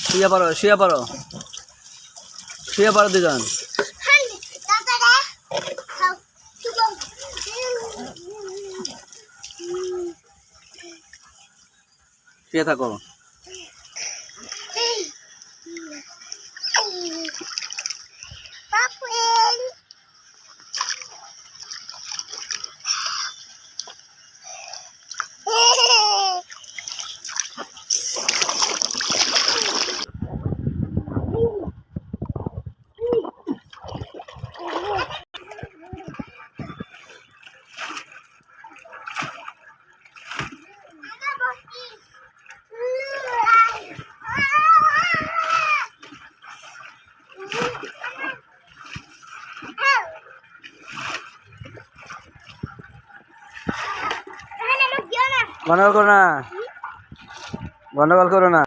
শুয়ে পড়ো শুয়ে পড়ো শুয়ে পড়ো দুজন। শুয়ে থাকো। গন্ডগোল করো না, গন্ডগোল করো না।